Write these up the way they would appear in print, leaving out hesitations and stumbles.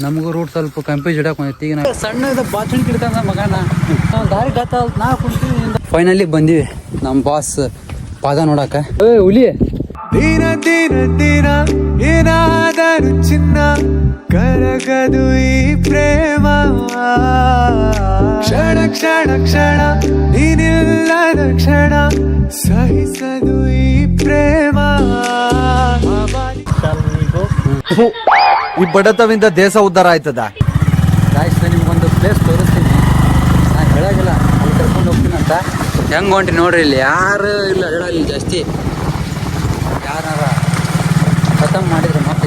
ನಮಗೂ ರೂಟ್ ಸ್ವಲ್ಪ ಕನ್ಫ್ಯೂಸ್ ಇಡಕೊಂಡೈತಿ. ಈಗ ನಾವು ಸಣ್ಣದ ಬಾಚಣಿ ಕಿಡ್ಕಂದ ಮಗನ ನಾವು ದಾರಿ ಗತ್ತ ನಾ ಕುಂತೀವಿ. ಫೈನಲಿ ಬಂದಿವಿ ನಮ್ಮ ಬಾಸ್ ಪಾದ ನೋಡಾಕ. ಹುಲಿ ದಿನ ದಿನ ದಿನ ಏನಾದರೂ ಚಿನ್ನ ಕರಗದು ಈ ಪ್ರೇಮ, ಕ್ಷಣ ಕ್ಷಣ ಕ್ಷಣ ನೀನಿಲ್ಲದ ಕ್ಷಣ ಸಹಿಸದು ಈ ಪ್ರೇಮ. ಈ ಬಡತವಿಂದ ದೇಶ ಉದ್ಧಾರ ಆಯ್ತದ. ಗಾಯ್ಸ್ ನಿಮ್ಗೊಂದು ಪ್ಲೇಸ್ ತೋರಿಸ್ತೀನಿ, ನಾನು ಹೇಳಾಗಿಲ್ಲ ಅಲ್ಲಿ ಕರ್ಕೊಂಡು ಹೋಗ್ತೀನಿ ಅಂತ. ಹೆಂಗೆ ಹೊಂಟ್ರಿ ನೋಡ್ರಿ, ಇಲ್ಲಿ ಯಾರು ಇಲ್ಲ ಹೇಳಲ್ಲಿ ಜಾಸ್ತಿ. ಯಾರ ಖತಮ್ ಮಾಡಿದ್ರೆ ಮತ್ತೆ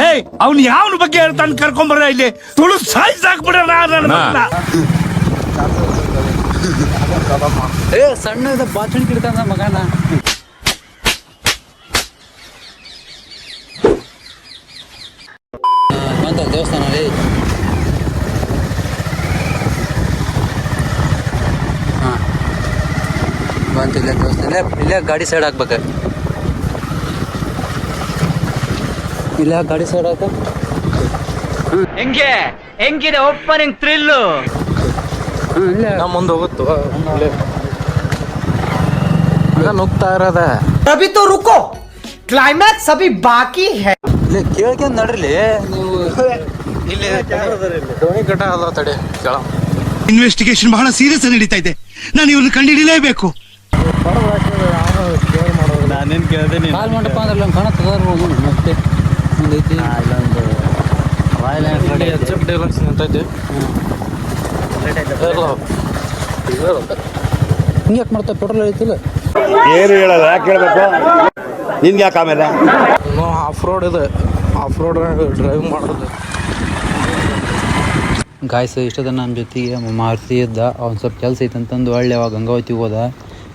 ಏಯ್ ಅವ್ನು ಯಾವನ ಬಗ್ಗೆ ಹೇಳ್ತಾನೆ ಕರ್ಕೊಂಬರ ಇಲ್ಲಿ ತುಳು ಸಾಯಿಸಾಕ್ಬಿಡೋಣ. ಸಣ್ಣದ ಬಾಚಣಿ ಕಿಡ್ಕಂದ ಮಗನ. ಬಂತ ದೇವಸ್ಥಾನ ಅಲ್ಲಿ. ಹಾಂ ಬಂತು ಇಲ್ಲೇ ದೇವಸ್ಥಾನ. ಇಲ್ಲೇ ಗಾಡಿ ಸೈಡ್ ಹಾಕ್ಬೇಕು. ಇಲ್ಲ ಗಾಡಿ ಸೈಡ್ ಹಾಕ. ಹೆಂಗಿದೆ ಓಪನಿಂಗ್ ಥ್ರಿಲ್ಲು. ಇಲ್ಲೇ ನಮ್ಮ ಮುಂದೆ ಹೋಗುತ್ತು ನುಗ್ತಾ ಇರೋದ. ಅಭಿ ತೋ ರುಕೋ, ಕ್ಲೈಮ್ಯಾಕ್ಸ್ ಅಭಿ ಬಾಕಿ ಹೈ. ಇಲ್ಲೇ ಕೇಳ್ಕೊಂಡ್ ನಡ್ರಿ ನೀವು. ಇಲ್ಲಿ ದೋಣಿ ಘಟ ಅದ ತಡೆ ಕೇಳ. ಇನ್ವೆಸ್ಟಿಗೇಷನ್ ಬಹಳ ಸೀರಿಯಸ್ ನಡೀತಾ ಇದೆ, ನಾನು ಇವ್ರನ್ನ ಕಂಡುಹಿಡಿಯಲೇಬೇಕು. ನಾನೇನ್ ಕೇಳಿದೆ ಕಾಲ್ ಮಂಟಪ ಅಂದ್ರೆ ಕಾಣತ್ತದ ಮತ್ತೆ ಮುಂದೈತಿ. ಇಲ್ಲೊಂದು ರಾಯಲ್ ಎನ್ಫೀಲ್ಡ್ ಡೀಲಕ್ಸ್ ನಿಂತೈತಿ. ಹಿಂಗೆ ಯಾಕೆ ಮಾಡ್ತಾ ಪೆಟ್ರೋಲ್ ಐತಿಲ್ಲ. ಏನು ಹೇಳಲ್ಲ, ಯಾಕೆ ಹೇಳ್ಬೇಕು ನಿನ್ಗೆ? ಯಾಕೆ ಆಮೇಲೆ ಆಫ್ ರೋಡ್ ಇದೆ, ಆಫ್ ರೋಡ್ ಡ್ರೈವಿಂಗ್ ಮಾಡೋದು. ಗಾಯ್ಸ್ ಇಷ್ಟದ ನಮ್ಮ ಜೊತೆಗೆ ಮಾರುತಿ ಇದ್ದ. ಅವ್ನು ಸ್ವಲ್ಪ ಕೆಲಸ ಐತೆ ಅಂತಂದು ಒಳ್ಳೆ ಅವಾಗ ಗಂಗಾವತಿಗೆ ಹೋದ.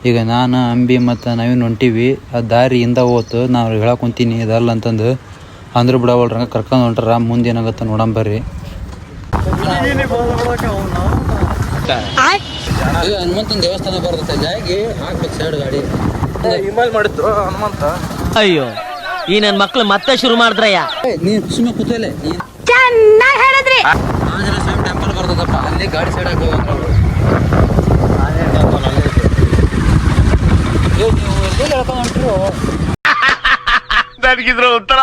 ಈಗ ನಾನು ಅಂಬಿ ಮತ್ತು ನಾವೇನು ಹೊಂಟೀವಿ. ಆ ದಾರಿಯಿಂದ ಹೋತು ನಾವು ಹೇಳಕ್ಕೆ ಕುಂತೀನಿ ಇದಲ್ಲ ಅಂತಂದು. ಅಂದ್ರು ಬಿಡವಲ್ರಂಗ ಕರ್ಕೊಂಡು ಹೊಂಟ್ರ. ಮುಂದೆ ಏನಾಗತ್ತ ನೋಡಂ ಬರ್ರಿ. ಹನುಮಂತನ ದೇವಸ್ಥಾನ ಬರ್ತೈತೆ ಜಾಗಿ ಹಾಕ್ಬೇಕು ಸೈಡ್ ಗಾಡಿ. ಇಮೇಲ್ ಮಾಡಿತ್ತು ಹನುಮಂತ. ಅಯ್ಯೋ ಈ ನನ್ ಮಕ್ಳು ಮತ್ತೆ ಶುರು ಮಾಡಿದ್ರಯ್ಯ. ನೀನು ಸುಮ್ಮನೆ ಕೂತಲೆ ಆಂಜನೇಯ ಸ್ವಾಮಿ ಟೆಂಪಲ್ ಬರ್ತದಪ್ಪ, ಅಲ್ಲಿ ಗಾಡಿ ಸೈಡ್ ಹಾಕಿ ನನಗಿದ್ರ ಒಂಥರ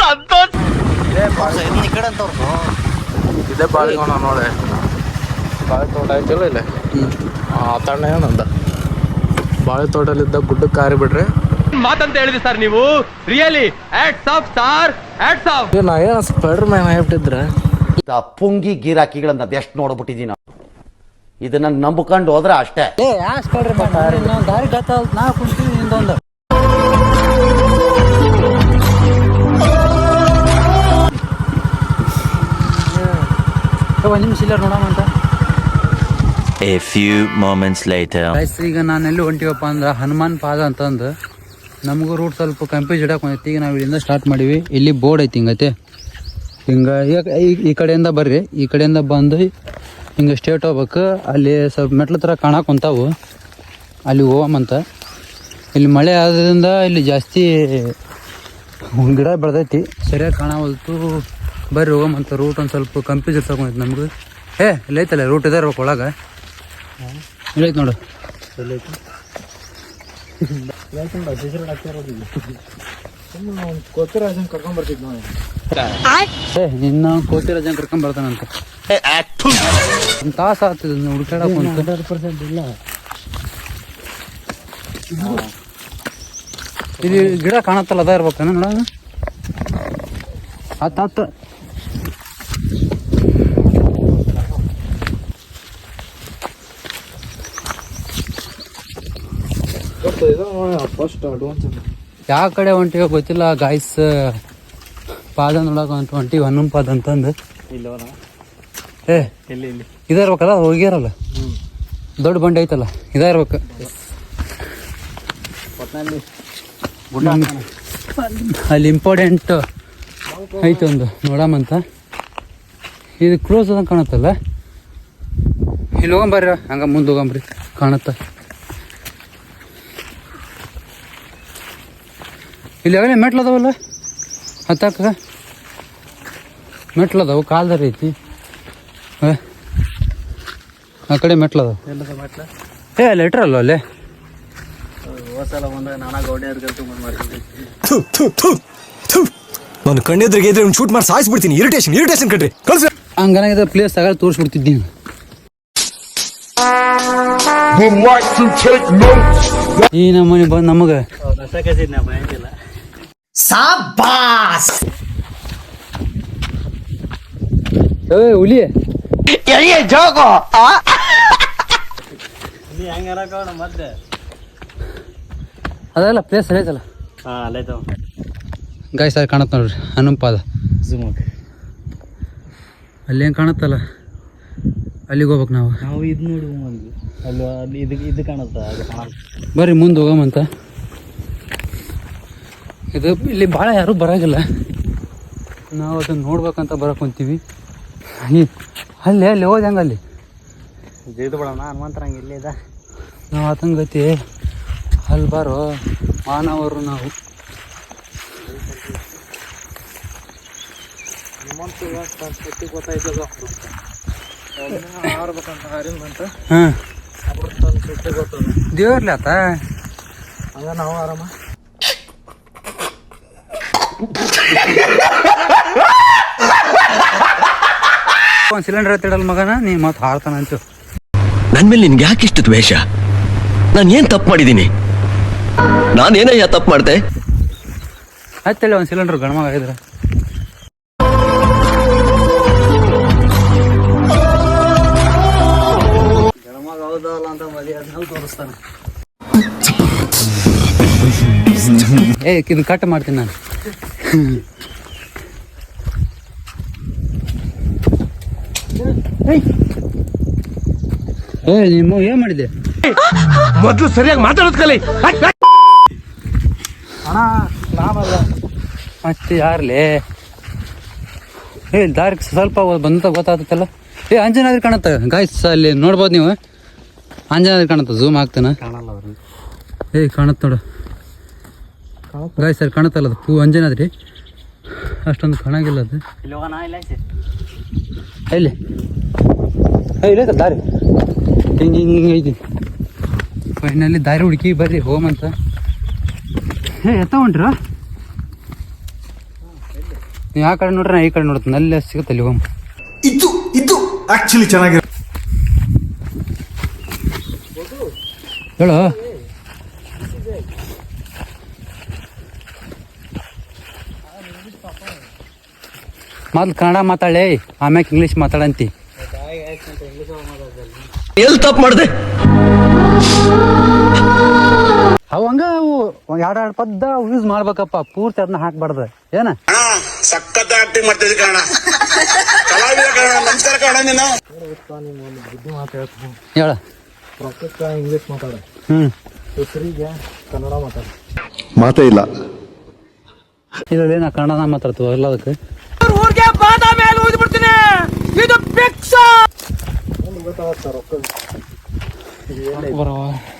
ಸಂತೋಷ. ಇದೇ ಬಾಳೆಗೋಣ ನೋಡಿ, ಬಾಳೆ ತೋಟ ಆಯ್ತಲ್ಲ ಇಲ್ಲ ಆ ತಣ್ಣ ಏನಂದ. ಬಾಳೆ ತೋಟಲಿದ್ದ ಗುಡ್ಡಕ್ಕೆ ಕಾರಿ ಬಿಡ್ರಿ ಮಾತಂತ ಹೇಳಿದ್ರಿ ಸರ್ ನೀವು. Really hats off sir, hats off. ನಾ ಏನು ಸ್ಪೈಡರ್ ಮ್ಯಾನ್ ಆಗ್ಬಿಟ್ಟಿದ್ರೆ. ಪುಂಗಿ ಗಿರಾಕಿಗಳನ್ನ ಅದೆಷ್ಟು ನೋಡ್ಬಿಟ್ಟಿದ್ದೀನಿ. ಇದನ್ನ ನಂಬ್ಕೊಂಡು ಹೋದ್ರೆ ಅಷ್ಟೇ. ದಾರಿ ಗತ್ತ ನಾ ಕುಂತೀವಿ ನಿಂದೊಂದು. ಒಂದು ನಿಮಿಷ ಇಲ್ಲ ನೋಡೋಣ ಅಂತ. A few moments later. ಈಗ ನಾನು ಎಲ್ಲಿ ಹೊಂಟಿವಪ್ಪ ಅಂದ್ರೆ ಹನುಮಾನ್ ಪಾದ ಅಂತಂದು. ನಮಗೂ ರೂಟ್ ಸ್ವಲ್ಪ ಕನ್ಫ್ಯೂಸ್ ಇಡಕೊಂಡೈತಿ. ಈಗ ನಾವು ಇಲ್ಲಿಂದ ಸ್ಟಾರ್ಟ್ ಮಾಡೀವಿ. ಇಲ್ಲಿ ಬೋರ್ಡ್ ಐತಿ ಹಿಂಗೈತೆ ಹಿಂಗೆ. ಈ ಕಡೆಯಿಂದ ಬರ್ರಿ, ಈ ಕಡೆಯಿಂದ ಬಂದು ಹಿಂಗೆ ಸ್ಟೇಟ್ ಹೋಗ್ಬೇಕು. ಅಲ್ಲಿ ಸ್ವಲ್ಪ ಮೆಟ್ಲ ಥರ ಕಾಣಕ್ಕೆ ಕುಂತಾವು, ಅಲ್ಲಿ ಹೋಗಮಂತ. ಇಲ್ಲಿ ಮಳೆ ಆದ್ರಿಂದ ಇಲ್ಲಿ ಜಾಸ್ತಿ ಗಿಡ ಬೆಳೆದೈತಿ, ಸರಿಯಾಗಿ ಕಾಣವಲ್ತು. ಬರ್ರಿ ಹೋಗಮಂತ. ರೂಟ್ ಒಂದು ಸ್ವಲ್ಪ ಕನ್ಫ್ಯೂಸ್ ಇರ್ತಕೊಂಡೈತಿ ನಮ್ಗೆ. ಇಲ್ಲ ಐತಲ್ಲ ರೂಟ್ ಇದೆ ಇರ್ಬೇಕು ಒಳಗೆ. ಇಲ್ಲೈತೆ ನೋಡು. ನಿನ್ನ ಕೋತಿರಾಜನ್ ಕರ್ಕೊಂಡ್ ಬರ್ತಾನಂತ. ಒಂದು ತಾಸು ಆಗ್ತದೆ ಹುಡುಕಾಡಕ್. 100% ಇಲ್ಲ ಇಲ್ಲಿ ಗಿಡ ಕಾಣತ್ತಲ್ಲ, ಅದ ಇರ್ಬೇಕನ ನೋಡ. ಆತ ಯಾವ ಕಡೆ ಹೊಂಟಿವ ಗೊತ್ತಿಲ್ಲ ಗಾಯ್ಸ್. ಪಾದ ನೋಡಕ ಹೊಂಟಿವಿ, ಹನ್ನೊಂದು ಪಾದ ಅಂತಂದು. ಇದ ಇರ್ಬೇಕಲ್ಲ, ಹೋಗ್ಯಾರಲ್ಲ ದೊಡ್ಡ ಬಂಡೆ ಐತಲ್ಲ, ಇದ ಇರ್ಬೇಕು. ಅಲ್ಲಿ ಇಂಪಾರ್ಟೆಂಟ್ ಐತೆ ಒಂದು ನೋಡಮಂತ. ಇದು ಕ್ಲೋಸ್ ಅದಂಗೆ ಕಾಣತ್ತಲ್ಲ. ಇಲ್ಲಿ ಹೋಗಂಬರ್ರಿ, ಹಂಗ ಮುಂದೆ ಹೋಗಂಬ್ರಿ, ಕಾಣತ್ತ. ಇಲ್ಲಿ ಯಾವಾಗ ಮೆಟ್ಲು ಅದಾವಲ್ಲ ಹತ್ತಾಕ. ಮೆಟ್ಲದವು ಕಾಲ್ದಾರ ಐತಿ ಆ ಕಡೆ ಮೆಟ್ಲದವು ಏ ಲೆಟ್ರ್ ಅಲ್ವ ಅಲ್ಲೇ ನಾನು ಕಣ್ಣೆದ್ರಿಗೆ ಇದ್ರೆ ಶೂಟ್ ಮಾಡಿ ಸಾಯಿಸ್ಬಿಡ್ತೀನಿ. ಇರಿಟೇಷನ್ ಕಣ್ರಿ ಕಳ್ಸಿ. ಹಂಗನಾಗಿದ್ದ ಪ್ಲೇಸ್ ತಗ ತೋರಿಸ್ಬಿಡ್ತಿದ್ದೀನಿ. ಈ ನಮ್ಮನೆ ಬಂದು ನಮಗೆ ಹುಲಿ ಅದಲ್ಲ ಪ್ಲೇಸ್ ಅಲ್ಲೈತಲ್ಲ ಗಾಯ ಸರ್ ಕಾಣತ್ ನೋಡ್ರಿ ಹನುಪಾದ ಅಲ್ಲಿ ಹೆಂಗೆ ಕಾಣತ್ತಲ್ಲ ಅಲ್ಲಿಗೆ ಹೋಗ್ಬೇಕು ನಾವು ಇದು ನೋಡಿ ಅಲ್ಲಿ ಇದು ಕಾಣುತ್ತಾ ಬರ್ರಿ ಮುಂದೆ ಹೋಗಮಂತ. ಇದು ಇಲ್ಲಿ ಭಾಳ ಯಾರೂ ಬರೋಂಗಿಲ್ಲ, ನಾವು ಅದನ್ನು ನೋಡ್ಬೇಕಂತ ಬರಕೊಂತೀವಿ. ಅಲ್ಲಿ ಹೋದ ಹೆಂಗೆ ಅಲ್ಲಿ ಇದು ಬಿಡೋಣ ಹನುಮಂತರಂಗೆ ಇಲ್ಲೇ ಇದೆ. ನಾವು ಆತಂಗತಿ ಅಲ್ಲಿ ಬಾರೋ ಮಾನವರು ನಾವು ಹಾಂ ದೇವ್ರಲಿ ಆತ ಹಂಗ ನಾವು ಆರಾಮ ಒಂದು ಸಿಲಿಂಡರ್ ಎತ್ತಿಡಲ್ ಮಗನ ನೀ ಮತ್ತೆ ಹಾಳ್ತಾನ ಅಂತು. ನನ್ ಮೇಲೆ ನಿನ್ಗೆ ಯಾಕೆ ಇಷ್ಟು ದ್ವೇಷ? ನಾನು ಏನ್ ತಪ್ಪು ಮಾಡಿದ್ದೀನಿ? ನಾನೇನಯ್ಯ ತಪ್ಪು ಮಾಡ್ದೆ? ಹತ್ತೇಳಿ ಒಂದು ಸಿಲಿಂಡರ್ ಗಣಮಗ ಆಗಿದ್ರೆ ಗಣಮಗ ಹೌದಲ್ಲ ಅಂತ ಮದುವೆ ತೋರಿಸ್ತಾನೆ. ಇದನ್ನ ಕಟ್ ಮಾಡ್ತೀನಿ ನಾನು. ನಿಮ್ಮ ಏನ್ ಮಾಡಿದೆ? ಮೊದಲು ಸರಿಯಾಗಿ ಮಾತಾಡೋದ್ ಕಲಿ. ಅಣ್ಣ ನಾನಲ್ಲ ಮತ್ತೆ ಯಾರ್ಲೇ ದಾರಿ ಸ್ವಲ್ಪ ಬಂದ ಗೊತ್ತಾಗ್ತಲ್ಲ. ಅಂಜನಾದ್ರಿ ಕಾಣತ್ತ ಗಾಯ್ಸ್, ಅಲ್ಲಿ ನೋಡ್ಬೋದು ನೀವು. ಅಂಜನಾದ್ರಿ ಕಾಣತ್ತ, ಝೂಮ್ ಆಗ್ತಾನ. ಕಾಣಲ್ಲ ಅವ್ರು. ಕಾಣತ್ ನೋಡು ಗಾಯ್ಸ್, ಅಲ್ಲಿ ಕಾಣತ್ತಲ್ಲ ಅದು ಅಂಜನಾದ್ರಿ. ಅಷ್ಟೊಂದು ಕಾಣಾಗಿಲ್ಲ ಅದು. ಇಲ್ಲಿ ಹೋಗೋಣ ಇಲ್ಲ ಇಲ್ಲಿ ಇಲ್ಲೈತ ದಾರಿ ಹಿಂಗೆ ಐತಿ. ಫೈನಲ್ಲಿ ದಾರಿ ಹುಡುಕಿ ಬರ್ರಿ ಹೋಮಂತ. ಎತ್ತ ಹೊಂಟ್ರ ನೀವು ಆ ಕಡೆ ನೋಡ್ರಿ, ನಾ ಈ ಕಡೆ ನೋಡ್ತೀನಿ. ಅಲ್ಲೇ ಸಿಗುತ್ತೆ ಅಲ್ಲಿ ಹೋಮ್. ಇದು ಆಕ್ಚುಲಿ ಚೆನ್ನಾಗಿರೋ ಹೇಳು. ಮೊದ್ಲು ಕನ್ನಡ ಮಾತಾಡಿ ಆಮ್ಯಾಗ ಇಂಗ್ಲೀಷ್ ಮಾತಾಡಂತಿ. ಎಲ್ಲಿ ತಪ್ಪು ಮಾಡ್ದೆ? ಅವು ಹಂಗ ಎರಡು ಪದ್ದ ಯೂಸ್ ಮಾಡ್ಬೇಕಪ್ಪ, ಪೂರ್ತಿ ಅದನ್ನ ಹಾಕ್ಬಾರ್ದು. ಏನ ಸಖತ್ ಆಕ್ಟಿಂಗ್ ಮಾಡ್ತಿದ್ದೆ ಕಾರಣ ಕಲಾವಿದ ಕಾರಣ ನಮಸ್ಕಾರ ಕಾರಣ ನೀನು ಬುದ್ಧಿ ಮಾತು ಹೇಳ್ತೀನಿ. ಹೇಳ. ರೊಕ್ಕಕ್ಕೆ ಇಂಗ್ಲೀಷ್ ಮಾತಾಡ, ಹೆಸರಿಗೆ ಕನ್ನಡ ಮಾತಾಡ. ಮಾತೇ ಇಲ್ಲ. ಇದರಲ್ಲಿ ನಾ ಕನ್ನಡನ ಮಾತಾಡ್ತೀವಿ ಎಲ್ಲದಕ್ಕೆ.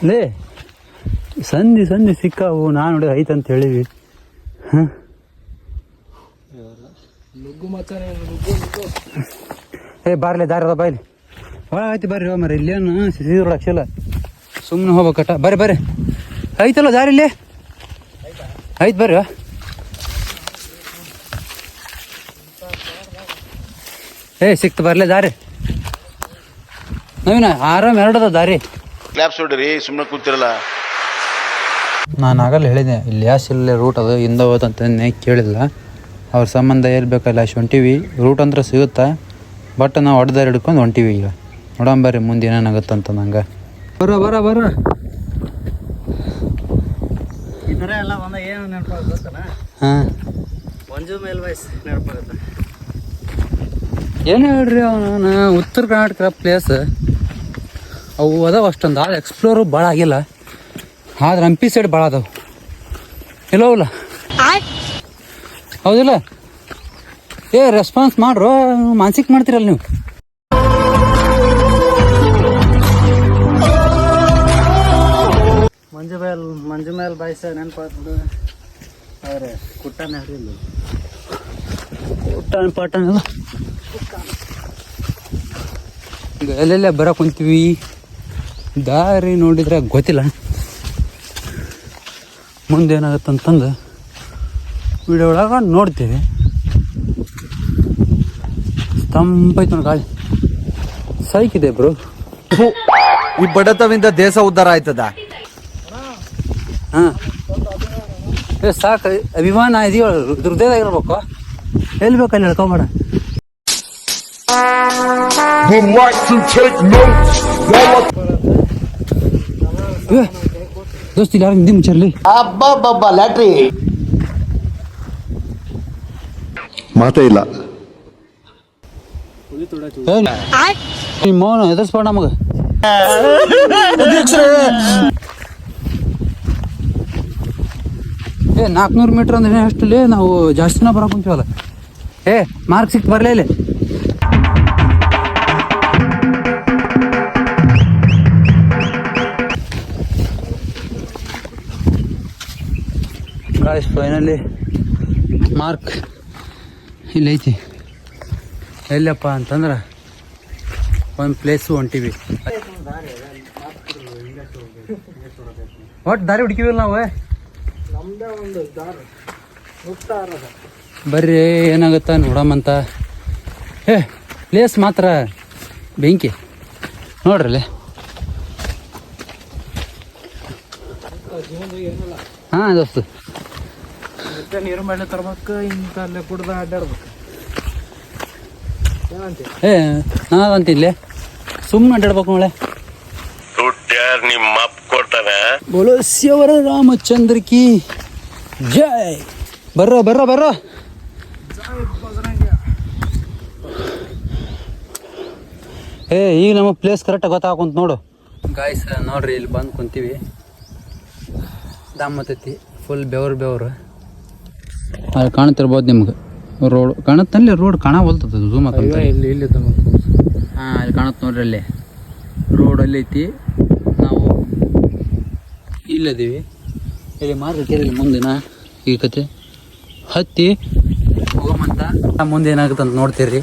ಲೇ ಸಂಧಿ ಸಿಕ್ಕಾವು, ನಾನು ನೋಡಿ ಐತಂತ ಹೇಳಿವಿ. ಬಾರ್ಲಿ ದಾರಿ ಅದ ಬಾಯ್ಲಿ ಒಳಗೈತಿ ಬರ್ರಿ. ಮರಿ ಇಲ್ಲೇನು ಸಿಸಿರು ಲಕ್ಷಲ್ಲ, ಸುಮ್ಮನೆ ಹೋಗ್ಬೇಕಟ. ಬರ್ರಿ ಐತಲ್ಲ ದಾರಿ ಇಲ್ಲಿ ಐತ್ ಬರ್ರಿ. ಸಿಕ್ತು ಬರ್ಲಿ ದಾರಿ. ನವೀನ ಆರಾಮ್ ಎರಡದ ದಾರಿ. ಕ್ಲಾಪ್ಸ್ ಹೊಡ್ರಿ, ಸುಮ್ಮನೆ ಕೂತಿರಲ್ಲ. ನಾನು ಆಗಲ್ಲ ಹೇಳಿದೆ ಇಲ್ಲಿ ಯಾಸಿಲ್ಲ ರೂಟ್ ಅದು ಹಿಂದೆ ಹೋದಂತ ಕೇಳಿಲ್ಲ. ಅವ್ರ ಸಂಬಂಧ ಎಲ್ಲಿ ಬೇಕಲ್ಲ ಅಷ್ಟು ಹೊಂಟಿವಿ. ರೂಟ್ ಅಂದ್ರೆ ಸಿಗುತ್ತಾ, ಬಟ್ ನಾವು ಹೊಡೆದಾರಿ ಹಿಡ್ಕೊಂಡು ಹೊಂಟಿವಿ. ಈಗ ನೋಡಂಬರ್ರಿ ಮುಂದೆ ಏನೇನಾಗುತ್ತಂತ. ನಂಗೆ ಬರ ಈ ಥರ ಎಲ್ಲ ಬಂದ ಏನು ನೆನಪಾಗುತ್ತೆ ಗೊತ್ತನ? ಹಾಂ, ಮಂಜು ಮೇಲ್ ವಯಸ್ ನೆನಪಾಗುತ್ತೆ. ಏನು ಹೇಳ್ರಿ ಅವನು ಉತ್ತರ ಕರ್ನಾಟಕ ಪ್ಲೇಸ್ ಅವು ಅದಾವ ಅಷ್ಟೊಂದು. ಆದ್ರೆ ಎಕ್ಸ್ಪ್ಲೋರು ಭಾಳ ಆಗಿಲ್ಲ, ಆದ್ರೆ ಹಂಪಿ ಸೈಡ್ ಭಾಳ ಅದಾವ. ಇಲ್ಲವಲ್ಲ ಹೌದಿಲ್ಲ? ರೆಸ್ಪಾನ್ಸ್ ಮಾಡ್ರು, ಮಾನಸಿಕ ಮಾಡ್ತೀರಲ್ಲ ನೀವು. ಮಂಜು ಮೇಲ್ ಬಾಯ್ಸ ನೆನಪಾಗ್ತದೆ, ಆದರೆ ಕುಟ್ಟನೇ ಹಿಡಿಯಲ್ಲ. ಪಾಟನ್ ಎಲ್ಲ ಈಗ ಎಲ್ಲೆಲ್ಲ ಬರಕ್ಕೆ ಕುಂತೀವಿ. ದಾರಿ ನೋಡಿದ್ರೆ ಗೊತ್ತಿಲ್ಲ, ಮುಂದೇನಾಗತ್ತಂತಂದು ವಿಡಿಯೋ ಒಳಗೆ ನೋಡ್ತೀವಿ. ತಂಪೈತು ನೋಡಿ ಗಾಳಿ, ಸೈಕಿದೆ ಬ್ರೋ. ಈ ಬಡತವಿಂದ ದೇಶ ಉದ್ಧಾರ ಆಯ್ತದ. ಹಾಂ ಸಾಕು, ಅಭಿಮಾನ ಇದೆಯೋ ಹೃದಯದಾಗಿರ್ಬೇಕು. ಎಲ್ಲಿ ಬೇಕು ಅಲ್ಲಿ ಹೇಳ್ಕೊಬೇಡ. ದೋಸ್ತಿ ಇಲ್ಲ ಯಾರು ನಿದ್ದೆ ಮುಚ್ಚರ್ಲಿ. ಲ್ಯಾಟ್ರಿ ಮಾತೇ ಇಲ್ಲ. ನಿಮ್ಮ ಮೌನ ಎದುರಿಸ್ಬೇಡ ನಮಗೆ. ಏ 400 ಮೀಟ್ರ್ ಅಂದ್ರೆ ಅಷ್ಟಲ್ಲಿ ನಾವು ಜಾಸ್ತಿನ ಬರಕ್ಕೆ ಕುಂತೀವಲ್ಲ. ಮಾರ್ಕ್ ಸಿಕ್ತು ಬರಲೇ ಇಲ್ಲಿ. ಗಾಯ್ಸ್ ಫೈನಲಿ ಮಾರ್ಕ್ ಇಲ್ಲೈತಿ. ಎಲ್ಲಪ್ಪ ಅಂತಂದ್ರೆ ಒಂದು ಪ್ಲೇಸು ಹೊಂಟಿವಿ. ಒಟ್ಟು ದಾರಿ ಹುಡುಕಿವಿಲ್ಲ ನಾವು. ಬರ್ರಿ ಏನಾಗುತ್ತಾ ನೋಡಮ್ಮಂತ. ಪ್ಲೇಸ್ ಮಾತ್ರ ಬೆಂಕಿ ನೋಡ್ರಲ್ಲಿ. ಹಾಂ ದೋಸ್ತು, ನೀರು ಮೇಲೆ ತರ್ಬೇಕು, ಇಂಥ ಅಲ್ಲೇ ಕುಡ್ದು ಅಡ್ಡಾಡ್ಬೇಕು. ನಾನಂತಿಲ್ಲ, ಸುಮ್ಮನೆ ಅಡ್ಡಾಡ್ಬೇಕು ನೋಳೆ. ನಿಮ್ಮ ಅಪ್ಪ ಕೊಡ್ತಾನೆ. ಬೋಲೋ ಶಿವರ ರಾಮಚಂದ್ರ ಕಿ ಜೈ. ಬರ್ರೋ ಬರ್ರೋ ಬರ್ರೋ. ಈಗ ನಮ್ಮ ಪ್ಲೇಸ್ ಕರೆಕ್ಟಾಗಿ ಗೊತ್ತಾಗಂತ ನೋಡು. ಗಾಯ್ಸ್ ನೋಡ್ರಿ, ಇಲ್ಲಿ ಬಂದು ಕುಂತೀವಿ. ದಮ್ಮತ್ತೈತಿ, ಫುಲ್ ಬೆವರು. ಅಲ್ಲಿ ಕಾಣ್ತಿರ್ಬೋದು ನಿಮ್ಗೆ ರೋಡ್. ಕಾಣತ್ತಲ್ಲಿ ರೋಡ್ ಕಾಣವಲ್ತದ, ಝೂಮ್ ಹಾಕಂತ. ಇಲ್ಲಿ ಹಾಂ ಅಲ್ಲಿ ಕಾಣುತ್ತೆ ನೋಡ್ರಿ, ಅಲ್ಲಿ ರೋಡಲ್ಲಿ ಐತಿ. ನಾವು ಇಲ್ಲದೀವಿ, ಇಲ್ಲಿ ಮಾರ್ಕೆಟಲ್ಲಿ ಮುಂದಿನ ಈ ಕತೆ ಹತ್ತಿ ಹೋಗಮಂತ. ಮುಂದೆ ಏನಾಗುತ್ತೆ ಅಂತ ನೋಡ್ತೀರಿ.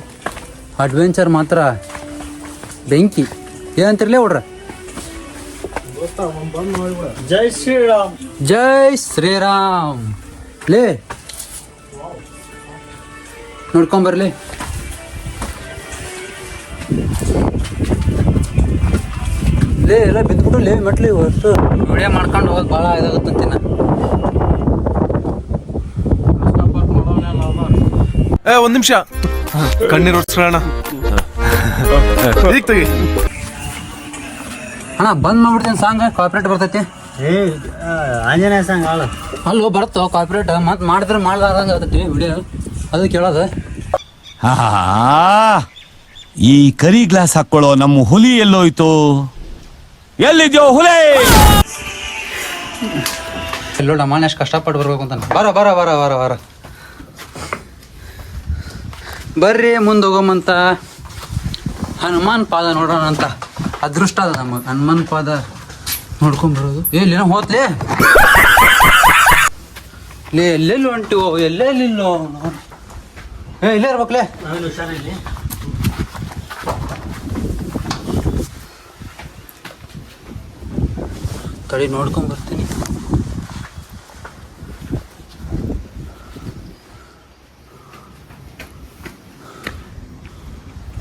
ಅಡ್ವೆಂಚರ್ ಮಾತ್ರ ಬೆಂಕಿ. ಏನಂತಿರ್ಲೇ ಹುಡ್ರ? ಜೈ ಶ್ರೀರಾಮ್. ಜೈ ಶ್ರೀರಾಮ್. ಲೇ ನೋಡ್ಕೊಂಬರ್ಲಿ. ಲೇ ಎಲ್ಲ ಬಿದ್ದುಬಿಟ್ಟು ಲೇ ಮೆಟ್ಲಿ ಅಷ್ಟು ವಿಡಿಯೋ ಮಾಡ್ಕೊಂಡು ಹೋಗೋದು ಭಾಳ ಇದಾಗುತ್ತಂತಿನ. ಒಂದ್ ನಿಮಿಷ ಕಣ್ಣೀರು ಒರ್ಸ್ಕೊಳ್ಳೋಣ. ಅಣ್ಣ ಬಂದ್ ಮಾಡ್ಬಿಡ್ತೀನಿ ಸಾಂಗ್. ಕಾಪರೇಟ್ ಬರ್ತೈತಿ. ಆಂಜನೇಯ ಸಾಂಗ್ ಅಲ್ಲೋ ಬರುತ್ತೋ ಕಾಪರೇಟ್. ಮತ್ತೆ ಮಾಡಿದ್ರೆ ಮಾಡ್ಲಾರ್ದಂಗೆ ಆಗ್ತೈತಿ ವಿಡಿಯೋ, ಅದು ಕೇಳೋದು. ಈ ಕರಿ ಗ್ಲಾಸ್ ಹಾಕೊಳ್ಳೋ ನಮ್ಮ ಹುಲಿ ಎಲ್ಲೋಯ್ತು? ಎಲ್ಲಿದ್ಯೋ ಹುಲಿ? ಎಲ್ಲೋಡ ಮಾನ ಎಷ್ಟು ಕಷ್ಟಪಟ್ಟು ಬರ್ಬೇಕು ಅಂತ. ಬರ ಬರ್ರಿ ಮುಂದೆ ಹೋಗಮ್ಮಂತ. ಹನುಮಾನ್ ಪಾದ ನೋಡೋಣ ಅಂತ. ಅದೃಷ್ಟ ಅದ ನಮಗೆ ಹನುಮಾನ್ ಪಾದ ನೋಡ್ಕೊಂಬರೋದು. ಎಲ್ಲಿನ ಹೋತ್ಲೇ ಲೇ, ಎಲ್ಲೆಲ್ಲಿ ಹೊಂಟಿವೋ ಎಲ್ಲೆಲ್ಲಿಲ್ಲೋ. ಇಲ್ಲೇ ಇರ್ಬೇಕ್ಲೇ. ತಡಿ ನೋಡ್ಕೊಂಬರ್ತೀನಿ.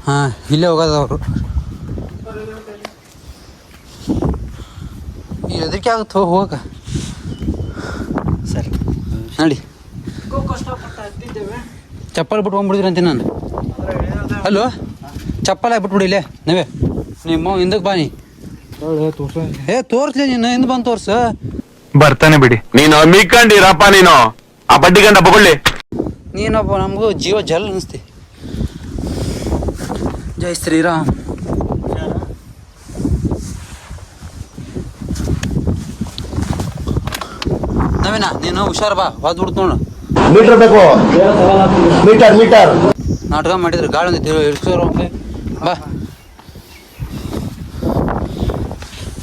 ಹಾಂ ಇಲ್ಲೇ ಹೋಗೋದು ಅವರು. ಎದಕ್ಕೆ ಆಗುತ್ತೆ ಹೋಗಕ್ಕೆ. ಸರಿ ನೋಡಿ, ಚಪ್ಪಲ್ ಬಿಟ್ಟು ಹೋಗ್ಬಿಡಿದ್ರಿ ಅಂತೀನಿ ನಾನು. ಅಲ್ಲೋ ಚಪ್ಪಲ್ ಬಿಟ್ಬಿಡಿ ಇಲ್ಲೇ ನೀವೇ. ನಿಮ್ಮ ಹಿಂದಕ್ಕೆ ಬಾನಿ. ತೋರ್ಸ್ಲಿ ನೀನು, ಹಿಂದೆ ಬಂದು ತೋರ್ಸ. ಬರ್ತಾನೆ ಬಿಡಿ. ನೀನು ಮೀಕೊಂಡಿರಪ್ಪ, ನೀನು ಆ ಬಡ್ಡಿ ಗಂಡ ಬಗೊಳ್ಳಿ. ನೀನೊಬ್ಬ ನಮಗೂ ಜೀವ ಜಲ್ ಅನಿಸ್ತಿ. ಜೈ ಶ್ರೀರಾಮ್. ನವೀನ ನೀನು ಹುಷಾರ್ ಬಾ, ಹೋದ್ಬಿಡ್ತು ನೋಡು. ಮೀಟರ್ ಬೇಕು, ಮೀಟರ್ ನಾಟಕ ಮಾಡಿದ್ರೆ ಗಾಳಿ ಒಂದಿತ್ತು ಬಾ.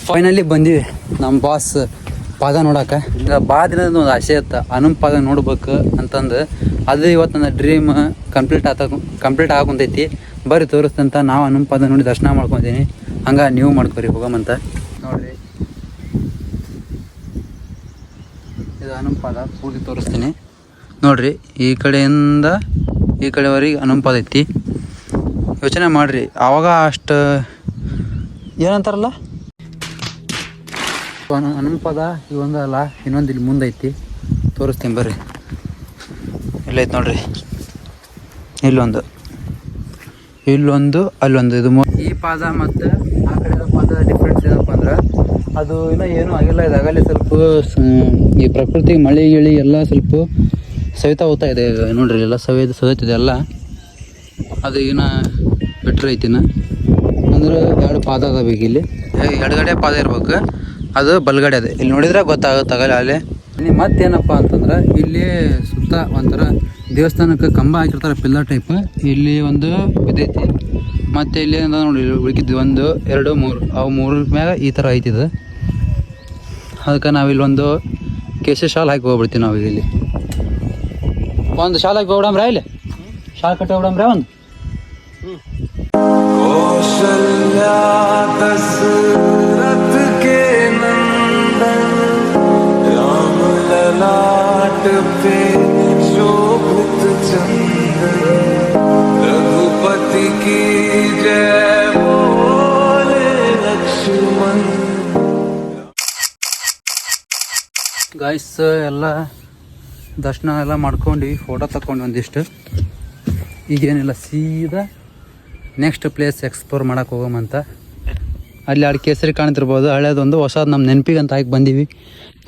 ಫೈನಲಿ ಬಂದಿವಿ ನಮ್ಮ ಬಾಸ್ ಪಾದ ನೋಡಕ್ಕೆ. ಭಾಳ ದಿನದ ಒಂದು ಆಸೆ ಇತ್ತು ಹನುಮ ಪಾದ ನೋಡ್ಬೇಕು ಅಂತಂದು. ಅದು ಇವತ್ತು ನನ್ನ ಡ್ರೀಮ್ ಕಂಪ್ಲೀಟ್ ಆಗುಂತೈತಿ. ಬರ್ರಿ ತೋರಿಸ್ತಂತ ನಾವು ಹನುಮಪಾದ ನೋಡಿ ದರ್ಶನ ಮಾಡ್ಕೊತೀನಿ. ಹಂಗೆ ನೀವು ಮಾಡ್ಕೊರಿ ಹೋಗಮಂತ. ನೋಡಿರಿ ಇದು ಹನುಮಪಾದ ಪೂರ್ತಿ ತೋರಿಸ್ತೀನಿ ನೋಡಿರಿ. ಈ ಕಡೆಯಿಂದ ಈ ಕಡೆವರೆಗೆ ಹನುಮಪಾದ ಐತಿ. ಯೋಚನೆ ಮಾಡಿರಿ, ಆವಾಗ ಅಷ್ಟು ಏನಂತಾರಲ್ಲ ಹನುಮಪಾದ ಇವೊಂದು ಅಲ್ಲ, ಇನ್ನೊಂದು ಇಲ್ಲಿ ಮುಂದೆ ಐತಿ, ತೋರಿಸ್ತೀನಿ ಬರ್ರಿ. ಇಲ್ಲೈತೆ ನೋಡ್ರಿ, ಇಲ್ಲೊಂದು ಅಲ್ಲೊಂದು. ಇದು ಈ ಪಾದ ಮತ್ತು ಆ ಕಡೆ ಪಾದ ಡಿಫ್ರೆನ್ಸ್ ಏನಪ್ಪ ಅಂದ್ರೆ ಅದು ಇನ್ನೂ ಏನೂ ಆಗಿಲ್ಲ. ಇದಾಗಲೇ ಸ್ವಲ್ಪ ಈ ಪ್ರಕೃತಿ ಮಳೆ ಗಿಳಿ ಎಲ್ಲ ಸ್ವಲ್ಪ ಸವಿತಾ ಹೋಗ್ತಾ ಇದೆ ನೋಡ್ರಿ. ಎಲ್ಲ ಸವಿತಿದೆ ಎಲ್ಲ. ಅದು ಏನೋ ಬೆಟ್ರ್ ಐತಿನ ಅಂದ್ರೆ 2 ಪಾದ ಅದಾಬೇಕು ಇಲ್ಲಿ. ಎಡಗಡೆ ಪಾದ ಇರ್ಬೇಕು, ಅದು ಬಲಗಡೆ ಅದೇ. ಇಲ್ಲಿ ನೋಡಿದ್ರೆ ಗೊತ್ತಾಗುತ್ತಾಗಲ್ಲ ಅಲ್ಲೇ. ಇಲ್ಲಿ ಮತ್ತೇನಪ್ಪ ಅಂತಂದ್ರೆ ಇಲ್ಲಿ ಸುತ್ತ ಒಂಥರ ದೇವಸ್ಥಾನಕ್ಕೆ ಕಂಬ ಹಾಕಿರ್ತಾರೆ, ಪಿಲ್ಲರ್ ಟೈಪ್. ಇಲ್ಲಿ ಒಂದು ಇದೈತಿ, ಮತ್ತು ಇಲ್ಲಿ ನೋಡಿ ಉಳ್ಕಿದ್ದು 1 2 3 ಅವು 3 ಮ್ಯಾಗ ಈ ಥರ ಐತಿದು. ಅದಕ್ಕೆ ನಾವಿಲ್ಲಿ ಒಂದು ಕೇಸರಿ ಶಾಲ್ ಹಾಕಿ ಹೋಗ್ಬಿಡ್ತೀವಿ. ನಾವು ಇಲ್ಲಿ ಒಂದು ಶಾಲ್ ಹಾಕಿ ಹೋಗ್ಬಿಡಮ್ರ, ಇಲ್ಲಿ ಶಾಲ್ ಕಟ್ಟಿ ಹೋಗ್ಬಿಡಮ್ರ ಒಂದು. ಗಾಯ್ಸ್ ಎಲ್ಲ ದರ್ಶನ ಎಲ್ಲ ಮಾಡ್ಕೊಂಡು ಫೋಟೋ ತಗೊಂಡು ಒಂದಿಷ್ಟು. ಈಗೇನಿಲ್ಲ, ಸೀದಾ ನೆಕ್ಸ್ಟ್ ಪ್ಲೇಸ್ ಎಕ್ಸ್ಪ್ಲೋರ್ ಮಾಡೋಕೆ ಹೋಗೋಮಂತ. ಅಲ್ಲಿ 2 ಕೇಸರಿ ಕಾಣ್ತಿರ್ಬೋದು, ಹಳೇದೊಂದು ಹೊಸದು ನಮ್ಮ ನೆನಪಿಗೆ ಅಂತ ಹಾಕಿ ಬಂದೀವಿ.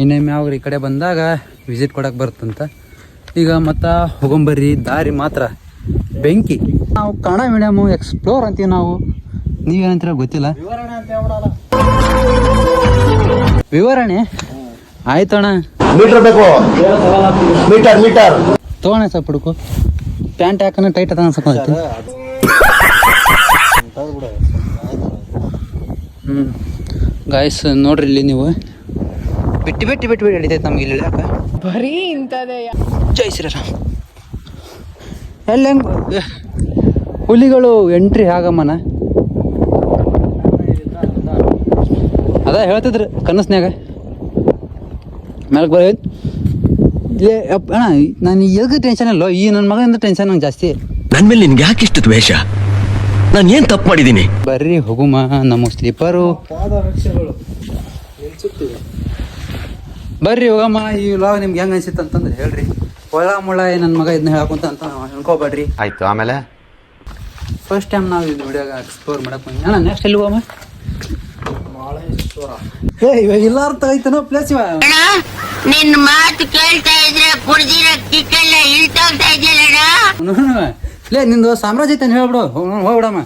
ಇನ್ನೊಮ್ಮೆ ಅವ್ರು ಈ ಕಡೆ ಬಂದಾಗ ವಿಸಿಟ್ ಕೊಡೋಕೆ ಬರುತ್ತಂತ. ಈಗ ಮತ್ತು ಹೋಗೊಂಬರ್ರಿ. ದಾರಿ ಮಾತ್ರ ಬೆಂಕಿ. ನಾವು ಕನ್ನಡ ಮೀಡಿಯಮು ಎಕ್ಸ್ಪ್ಲೋರ್ ಅಂತೀವಿ ನಾವು, ನೀವೇನಂತೀರ ಗೊತ್ತಿಲ್ಲ. ವಿವರಣೆ ಆಯ್ತಣ್ಣ. ಮೀಟರ್ ಬೇಕು, ಮೀಟರ್ ತೊಗೊಣ ಸ್ವಲ್ಪ ಹುಡುಕು. ಪ್ಯಾಂಟ್ ಹಾಕೋಣ ಟೈಟ್ ಅದ ಅನ್ಸಕೊಂಡೈತಿ. ಗಾಯ್ಸ್ ನೋಡ್ರಿ, ಇಲ್ಲಿ ನೀವು ಬಿಟ್ಟು ಹಿಡಿತೈತೆ ನಮ್ಗೆ ಇಲ್ಲಿ ಯಾಕೆ ಬರೀ ಇಂಥದೇ. ಜೈ ಶ್ರೀರಾಮ್. ಎಲ್ಲ ಹೆಂಗೆ ಹುಲಿಗಳು ಎಂಟ್ರಿ ಆಗಮ್ಮನ ಅದ ಹೇಳ್ತಿದ್ರು ಕನಸ್ನ್ಯಾಗ. ಮ್ಯಾಲಕ್ಕೆ ಬರ ಇಲ್ಲೇ ಅಣ್ಣ, ನಾನು ಎದಕ್ಕೆ ಟೆನ್ಷನ್ ಇಲ್ಲೋ, ಈ ನನ್ನ ಮಗನಿಂದ ಟೆನ್ಷನ್ ನಂಗೆ ಜಾಸ್ತಿ. ನನ್ ಮೇಲೆ ನಿನ್ಗೆ ಯಾಕೆ ಇಷ್ಟು ದ್ವೇಷ? ನಾನು ಏನ್ ತಪ್ಪು ಮಾಡಿದ್ದೀನಿ? ಬರ್ರಿ ಹೋಗುಮ. ನಮ್ಮ ಸ್ಲೀಪರು ಬರ್ರಿ ಹೋಗಮ್ಮ. ಈ ವ್ಲಾಗ್ ನಿಮ್ಗೆ ಹೆಂಗೆ ಅನ್ಸಿತ್ತು ಅಂತಂದ್ರೆ ಹೇಳ್ರಿ. ಹೊಳ ಮುಳ ನನ್ನ ಮಗ ಇದನ್ನ ಹೇಳಕ್ಕಂತ ಅಂತ ಅನ್ಕೋಬೇಡ್ರಿ. ಆಯ್ತು. ಆಮೇಲೆ ಫಸ್ಟ್ ಟೈಮ್ ನಾವು ಇದು ವಿಡಿಯೋಗ ಎಕ್ಸ್ಪ್ಲೋರ್ ಮಾಡಕ್ಕೆ ಬಂದ್ವಿ. ಅಣ್ಣ ನೆಕ್ಸ್ಟ್ ಎಲ್ಲಿ ಹೋಗಮ್ಮ? ಇವಾಗ ಇಲ್ಲ ಅರ್ಥ ಐತನೋ ಪ್ಲೇಸ್. ಇವಾಗ ನಿನ್ ಮಾತು ಕೇಳ್ತಾ ಇದ್ರೆ ಕುಡ್ದಿರೋ ಕಿಕ್ಕೆಲ್ಲ ಇಳ್ತೋಗ್ತಾ ಇದೆಯಲ್ಲ. ಲೇ ನಿಂದು ಸಾಮ್ರಾಜ್ಯ ಐತೆ ಹೇಳ್ಬಿಡು, ಹೋಗ್ಬಿಡಮ್ಮ.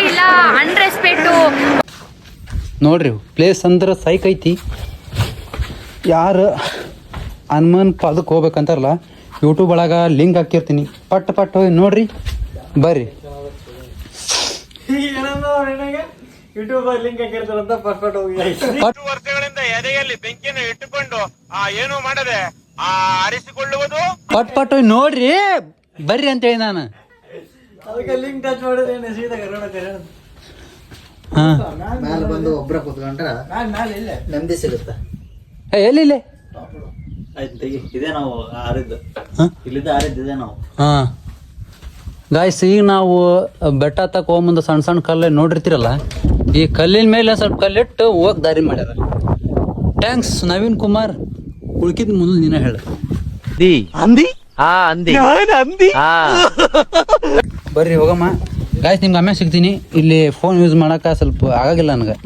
ಇಲ್ಲ ಅನ್ರೆಸ್ಪೆಕ್ಟು. ನೋಡ್ರಿ ಪ್ಲೇಸ್ ಅಂದ್ರೆ ಸೈಕ್ ಐತಿ. ಯಾರು ಹನುಮಾನ್ ಪಾದಕ್ಕೆ ಹೋಗ್ಬೇಕಂತಾರಲ್ಲ, ಯೂಟ್ಯೂಬ್ ಒಳಗೆ ಲಿಂಕ್ ಹಾಕಿರ್ತೀನಿ, ಪಟ್ ಹೋಗಿ ನೋಡ್ರಿ ಬರ್ರಿ. ವರ್ಷಗಳಿಂದ ಎದೆಯಲ್ಲಿ ಬೆಂಕಿಯನ್ನು ಇಟ್ಟುಕೊಂಡು ಏನು ಮಾಡದೆ ಆರಿಸಿಕೊಳ್ಳುವುದು. ಪಟ್ ಹೋಗಿ ನೋಡ್ರಿ ಬರ್ರಿ ಅಂತ ಹೇಳಿ ನಾನು. ಮ್ಯಾಲೆ ಬಂದು ಒಬ್ರ ಕೂತ್ಕೊಂಡ್ರ ನೆಮ್ಮದಿ ಸಿಗುತ್ತೆ. ಎಲ್ಲಿ ಇದೇ ನಾವು ಆರಿದ್ದು, ಇಲ್ಲಿದ್ದ ಆರಿದ್ದು ಇದೇ ನಾವು. ಹಾಂ ಗಾಯ್ಸ್, ಈಗ ನಾವು ಬೆಟ್ಟ ತಕ್ಕ ಹೋಗ್ಬಂದು ಸಣ್ಣ ಕಲ್ಲು ನೋಡಿರ್ತೀರಲ್ಲ, ಈ ಕಲ್ಲಿನ ಮೇಲೆ ಸ್ವಲ್ಪ ಕಲ್ಲಿಟ್ಟು ಹೋಗಿ ದಾರಿ ಮಾಡ್ಯಾರ. ಥ್ಯಾಂಕ್ಸ್ ನವೀನ್ ಕುಮಾರ್. ಉಳ್ಕಿದ್ ಮುಂದೆ ನೀನೇ ಹೇಳ. ಬರ್ರಿ ಹೋಗಮ್ಮ. ಗಾಯ್ಸ್ ನಿಮ್ಗೆ ಆಮೇಲೆ ಸಿಗ್ತೀನಿ. ಇಲ್ಲಿ ಫೋನ್ ಯೂಸ್ ಮಾಡಕ್ಕೆ ಸ್ವಲ್ಪ ಆಗಾಗಿಲ್ಲ ನನಗೆ.